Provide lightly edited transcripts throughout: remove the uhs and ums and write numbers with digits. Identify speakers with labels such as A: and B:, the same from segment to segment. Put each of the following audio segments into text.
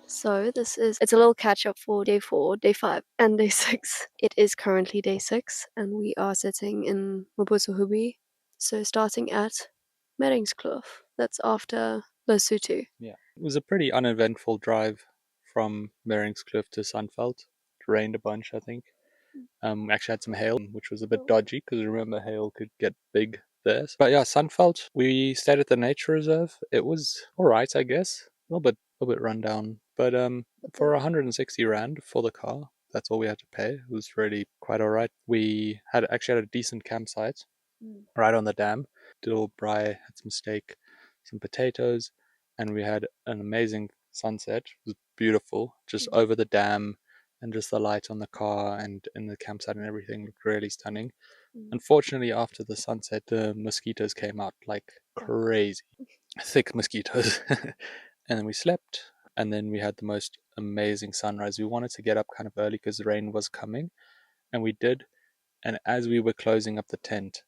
A: So it's a little catch up for day 4, day 5, and day 6. It is currently day 6, and we are sitting in Mabuasehube. So starting at Kloof. That's after Lesotho.
B: Yeah, it was a pretty uneventful drive from Kloof to Sunfelt. It rained a bunch, I think. We actually had some hail, which was a bit dodgy because remember hail could get big there. But yeah, Sunfelt, we stayed at the nature reserve. It was all right, I guess. A little bit run down, but for 160 rand for the car, that's all we had to pay. It was really quite all right. We actually had a decent campsite right on the dam. Did a little braai, had some steak, some potatoes, and we had an amazing sunset. It was beautiful, just over the dam, and just the light on the car and in the campsite and everything looked really stunning. Unfortunately, after the sunset, the mosquitoes came out like crazy. Thick mosquitoes. And then we slept, and then we had the most amazing sunrise. We wanted to get up kind of early because the rain was coming, and we did. And as we were closing up the tent,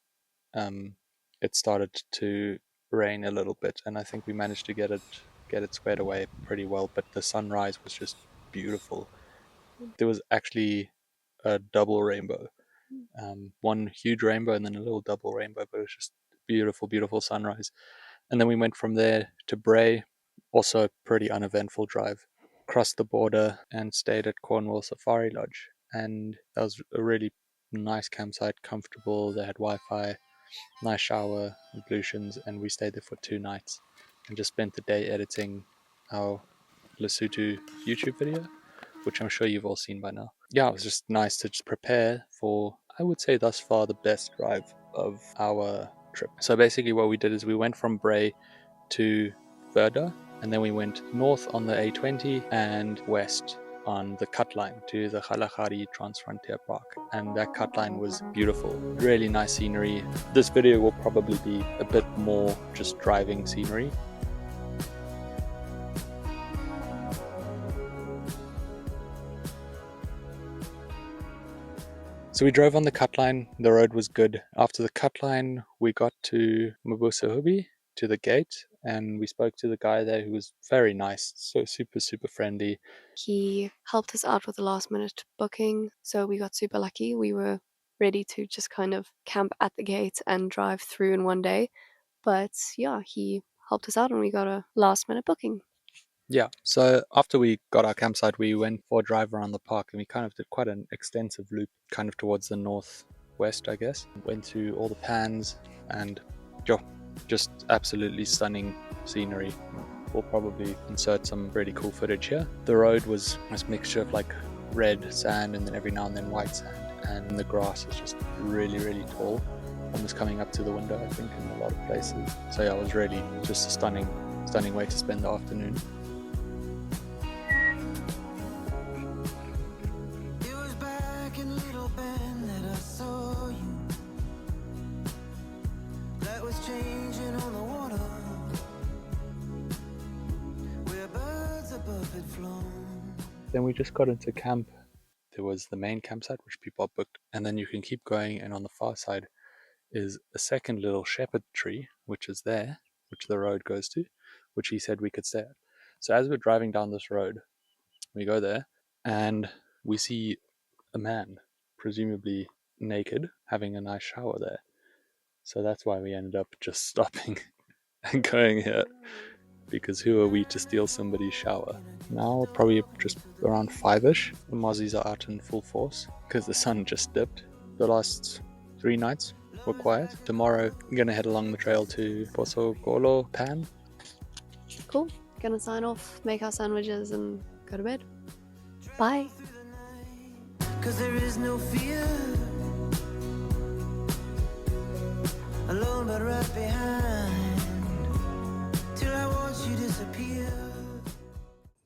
B: it started to rain a little bit, and I think we managed to get it squared away pretty well. But the sunrise was just beautiful. There was actually a double rainbow, one huge rainbow and then a little double rainbow, but it was just beautiful, beautiful sunrise. And then we went from there to Bray, also a pretty uneventful drive, crossed the border and stayed at Cornwall Safari Lodge. And that was a really nice campsite, comfortable. They had Wi-Fi, nice shower, ablutions, and we stayed there for 2 nights and just spent the day editing our Lesotho YouTube video, which I'm sure you've all seen by now. Yeah, it was just nice to just prepare for, I would say thus far, the best drive of our trip. So basically what we did is we went from Bray to Verda, and then we went north on the A20 and west on the cut line to the Kgalagadi Transfrontier Park, and that cut line was beautiful, really nice scenery. This video will probably be a bit more just driving scenery. So we drove on the cut line, the road was good. After the cut line, we got to Mabuasehube, to the gate, and we spoke to the guy there who was very nice, so super, super friendly.
A: He helped us out with the last minute booking, so we got super lucky. We were ready to just kind of camp at the gate and drive through in one day. But yeah, he helped us out and we got a last minute booking.
B: Yeah, so after we got our campsite, we went for a drive around the park, and we kind of did quite an extensive loop, kind of towards the northwest, I guess. Went to all the pans, and just absolutely stunning scenery. We'll probably insert some really cool footage here. The road was this mixture of like red sand and then every now and then white sand, and the grass was just really, really tall, almost coming up to the window, I think, in a lot of places. So yeah, it was really just a stunning way to spend the afternoon. Then we just got into camp. There was the main campsite, which people are booked, and then you can keep going, and on the far side is a second little shepherd tree, which is there, which the road goes to, which he said we could stay at. So as we're driving down this road, we go there, and we see a man, presumably naked, having a nice shower there. So that's why we ended up just stopping and going here. Because who are we to steal somebody's shower? Now probably just around 5ish. The mozzies are out in full force because the sun just dipped. The last 3 nights were quiet. Tomorrow I'm gonna head along the trail to Boso Pan.
A: Cool. Gonna sign off, make our sandwiches and go to bed. Bye. 'Cause there is no fear. Alone but right behind.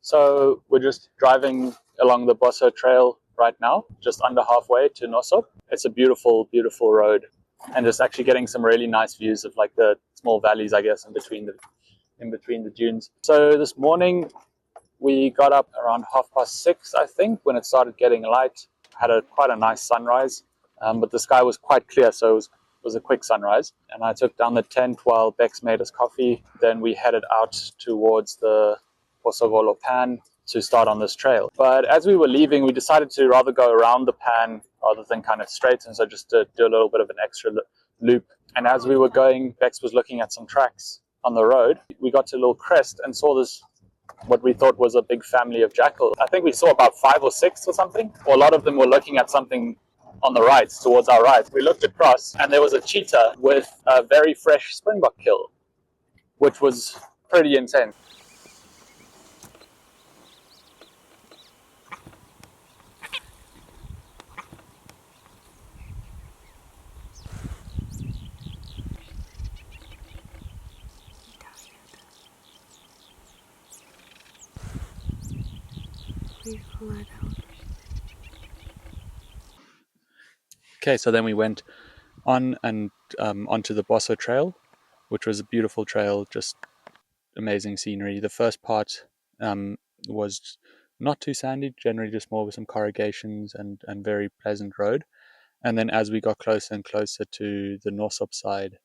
B: So we're just driving along the Boso trail right now, just under halfway to Nossob. It's a beautiful, beautiful road, and just actually getting some really nice views of like the small valleys, I guess, in between the dunes. So this morning we got up around 6:30, I think, when it started getting light. Had quite a nice sunrise, but the sky was quite clear, so it was It was a quick sunrise. And I took down the tent while Bex made us coffee. Then we headed out towards the Boso pan to start on this trail. But as we were leaving, we decided to rather go around the pan rather than kind of straight, and so just to do a little bit of an extra loop. And as we were going, Bex was looking at some tracks on the road. We got to a little crest and saw this, what we thought was a big family of jackals. I think we saw about 5 or 6 or something. Or a lot of them were looking at something on the right, towards our right. We looked across and there was a cheetah with a very fresh springbok kill, which was pretty intense. Okay, so then we went on and onto the Boso trail, which was a beautiful trail, just amazing scenery. The first part was not too sandy, generally just more with some corrugations and very pleasant road. And then as we got closer and closer to the Nossob side,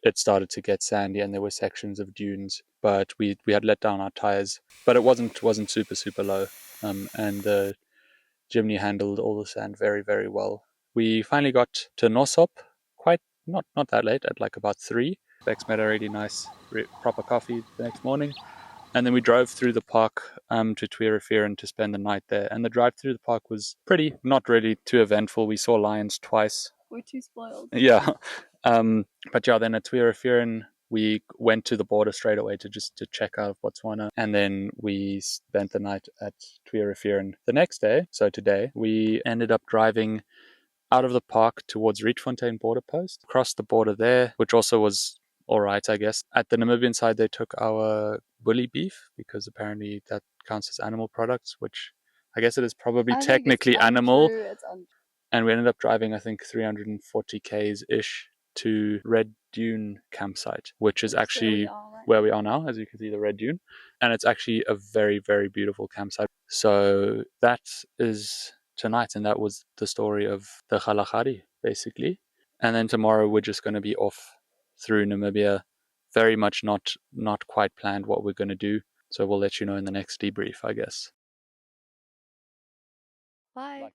B: it started to get sandy and there were sections of dunes, but we had let down our tires, but it wasn't super low, and the Jimny handled all the sand very, very well. We finally got to Nossob quite not that late, at like about 3. Bex made a really nice proper coffee the next morning, and then we drove through the park to Twee Rivieren to spend the night there. And the drive through the park was pretty, not really too eventful. We saw lions twice.
A: We're too spoiled.
B: Yeah. But yeah, then at Twee Rivieren, we went to the border straight away to check out Botswana. And then we spent the night at Twee Rivieren. The next day, so today, we ended up driving out of the park towards Rietfontein border post, crossed the border there, which also was all right, I guess. At the Namibian side, they took our bully beef because apparently that counts as animal products, which I guess it is probably technically animal. And we ended up driving, I think, 340 k's-ish to Red Dune campsite, which is actually where we are now, as you can see, the Red Dune. And it's actually a very, very beautiful campsite. So that is tonight, and that was the story of the Kgalagadi, basically. And then tomorrow we're just going to be off through Namibia. Very much not quite planned what we're going to do. So we'll let you know in the next debrief, I guess.
A: Bye.